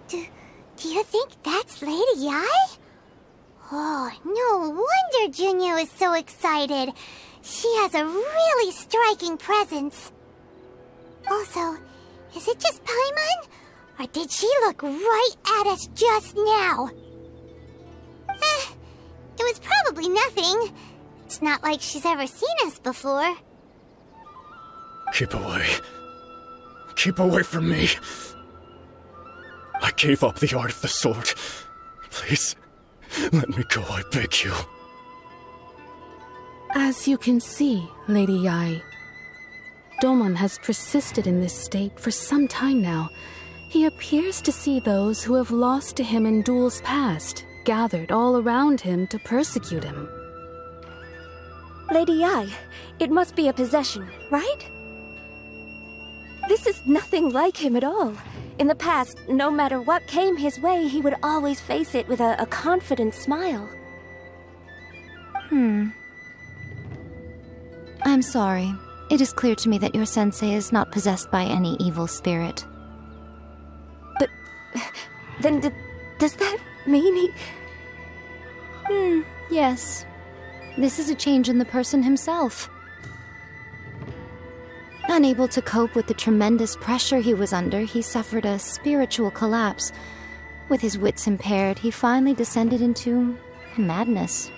Do you think that's Lady Yi? Oh, no wonder Junior is so excited. She has a really striking presence. Also, is it just Paimon? Or did she look right at us just now? It was probably nothing. It's not like she's ever seen us before. Keep away. Keep away from me. I gave up the art of the sword. Please, let me go, I beg you. As you can see, Lady Yi, Domon has persisted in this state for some time now. He appears to see those who have lost to him in duels past, gathered all around him to persecute him. Lady Yi, it must be a possession, right? This is nothing like him at all. In the past, no matter what came his way, he would always face it with a confident smile. I'm sorry. It is clear to me that your sensei is not possessed by any evil spirit. But then does that mean he... Yes. This is a change in the person himself. Unable to cope with the tremendous pressure he was under, he suffered a spiritual collapse. With his wits impaired, he finally descended into madness.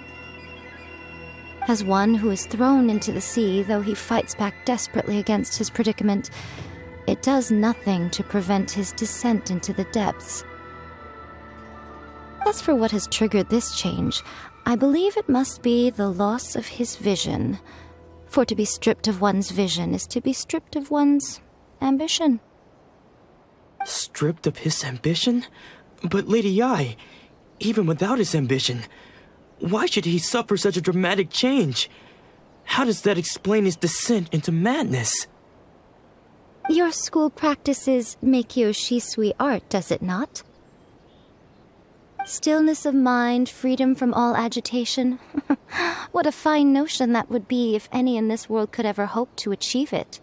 As one who is thrown into the sea, though he fights back desperately against his predicament, it does nothing to prevent his descent into the depths. As for what has triggered this change, I believe it must be the loss of his vision. For to be stripped of one's vision is to be stripped of one's ambition. Stripped of his ambition? But Lady Yi, even without his ambition, why should he suffer such a dramatic change? How does that explain his descent into madness? Your school practices Meikyo Shisui art, does it not? Stillness of mind, freedom from all agitation. What a fine notion that would be if any in this world could ever hope to achieve it.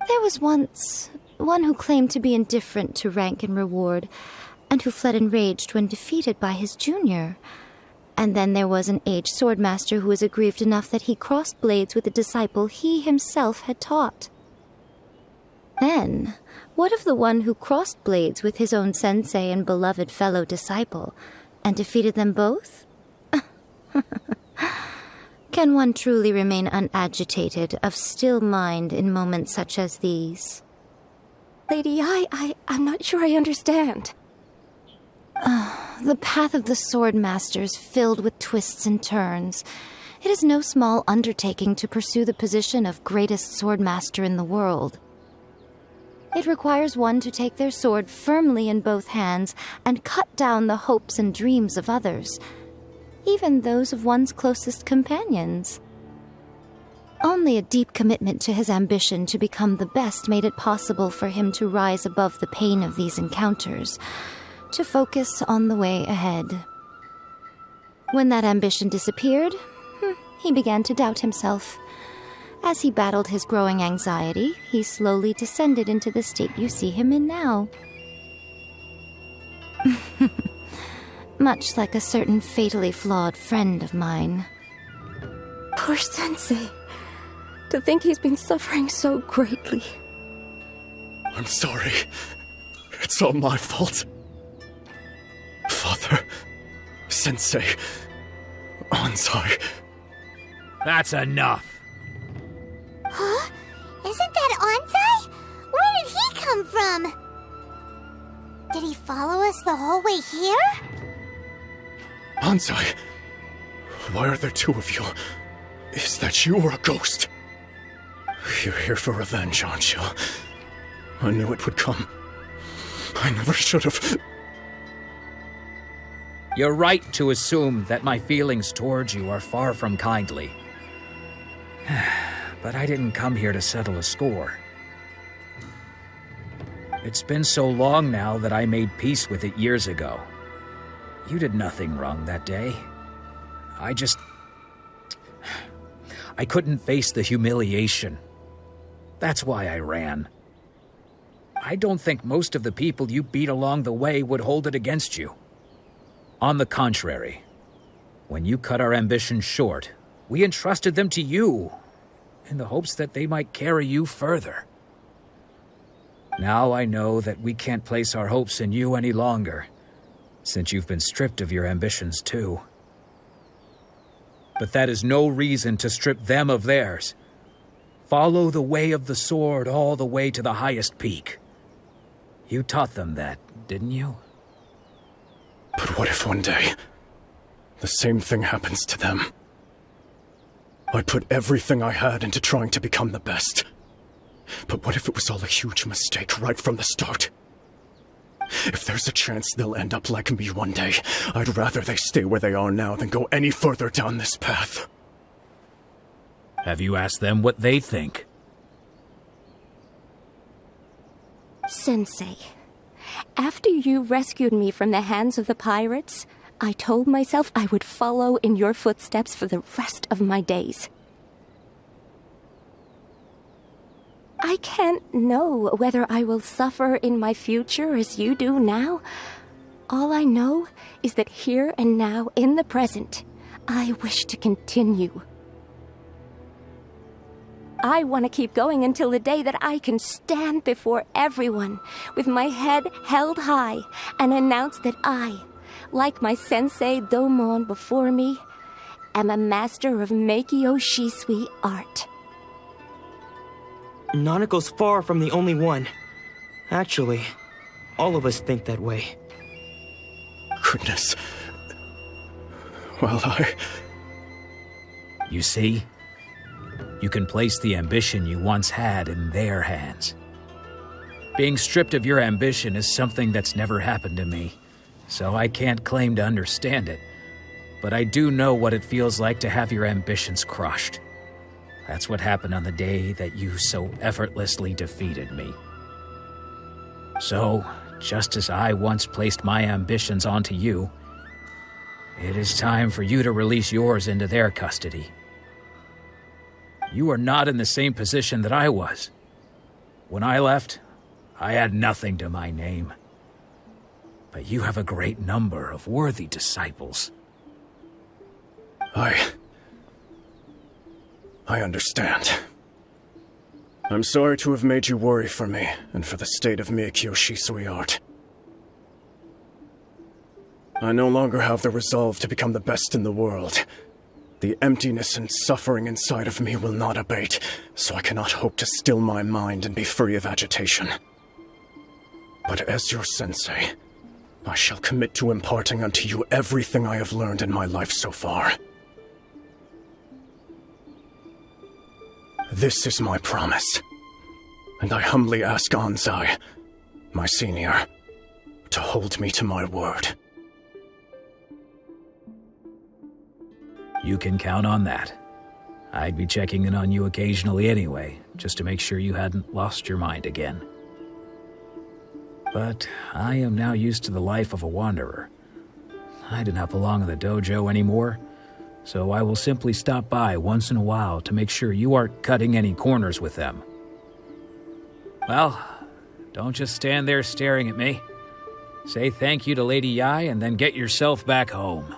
There was once one who claimed to be indifferent to rank and reward, and who fled enraged when defeated by his junior. And then there was an aged swordmaster who was aggrieved enough that he crossed blades with a disciple he himself had taught. Then, what of the one who crossed blades with his own sensei and beloved fellow disciple, and defeated them both? Can one truly remain unagitated, of still mind in moments such as these? Lady Yi, I'm not sure I understand. The path of the swordmaster is filled with twists and turns. It is no small undertaking to pursue the position of greatest swordmaster in the world. It requires one to take their sword firmly in both hands and cut down the hopes and dreams of others, even those of one's closest companions. Only a deep commitment to his ambition to become the best made it possible for him to rise above the pain of these encounters, to focus on the way ahead. When that ambition disappeared, he began to doubt himself. As he battled his growing anxiety, he slowly descended into the state you see him in now. Much like a certain fatally flawed friend of mine. Poor Sensei. To think he's been suffering so greatly. I'm sorry. It's all my fault. Father, Sensei, Anzai. That's enough. Huh? Isn't that Anzai? Where did he come from? Did he follow us the whole way here? Anzai, why are there two of you? Is that you or a ghost? You're here for revenge, aren't you? I knew it would come. I never should have... You're right to assume that my feelings towards you are far from kindly. But I didn't come here to settle a score. It's been so long now that I made peace with it years ago. You did nothing wrong that day. I couldn't face the humiliation. That's why I ran. I don't think most of the people you beat along the way would hold it against you. On the contrary, when you cut our ambitions short, we entrusted them to you, in the hopes that they might carry you further. Now I know that we can't place our hopes in you any longer, since you've been stripped of your ambitions too. But that is no reason to strip them of theirs. Follow the way of the sword all the way to the highest peak. You taught them that, didn't you? But what if one day, the same thing happens to them? I put everything I had into trying to become the best. But what if it was all a huge mistake right from the start? If there's a chance they'll end up like me one day, I'd rather they stay where they are now than go any further down this path. Have you asked them what they think? Sensei, after you rescued me from the hands of the pirates, I told myself I would follow in your footsteps for the rest of my days. I can't know whether I will suffer in my future as you do now. All I know is that here and now, in the present, I wish to continue. I want to keep going until the day that I can stand before everyone with my head held high and announce that I, like my sensei Domon before me, am a master of Meikyo Shisui art. Nanako's far from the only one. Actually, all of us think that way. Goodness. Well, You see? You can place the ambition you once had in their hands. Being stripped of your ambition is something that's never happened to me, so I can't claim to understand it. But I do know what it feels like to have your ambitions crushed. That's what happened on the day that you so effortlessly defeated me. So, just as I once placed my ambitions onto you, it is time for you to release yours into their custody. You are not in the same position that I was. When I left, I had nothing to my name. But you have a great number of worthy disciples. I understand. I'm sorry to have made you worry for me, and for the state of Meikyo Shisui art. I no longer have the resolve to become the best in the world. The emptiness and suffering inside of me will not abate, so I cannot hope to still my mind and be free of agitation. But as your sensei, I shall commit to imparting unto you everything I have learned in my life so far. This is my promise, and I humbly ask Anzai, my senior, to hold me to my word. You can count on that. I'd be checking in on you occasionally anyway, just to make sure you hadn't lost your mind again. But I am now used to the life of a wanderer. I do not belong in the dojo anymore, so I will simply stop by once in a while to make sure you aren't cutting any corners with them. Well, don't just stand there staring at me. Say thank you to Lady Yai and then get yourself back home.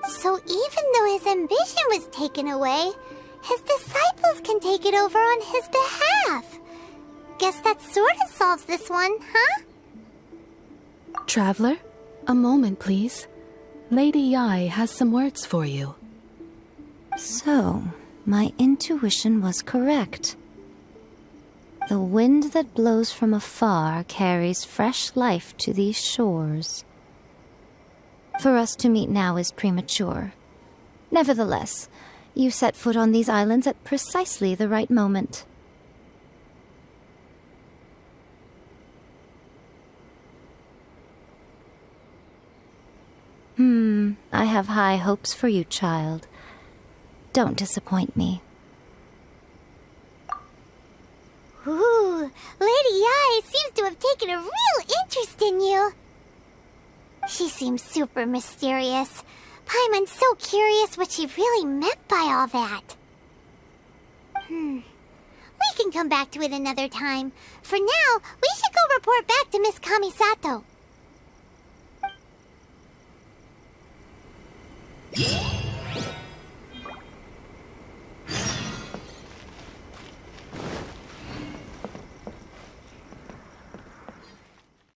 So even though his ambition was taken away, his disciples can take it over on his behalf. Guess that sort of solves this one, huh? Traveler, a moment, please. Lady Yai has some words for you. So, my intuition was correct. The wind that blows from afar carries fresh life to these shores. For us to meet now is premature. Nevertheless, you set foot on these islands at precisely the right moment. I have high hopes for you, child. Don't disappoint me. Ooh, Lady Yai seems to have taken a real interest in you. She seems super mysterious, Paimon's so curious what she really meant by all that. We can come back to it another time. For now, we should go report back to Miss Kamisato.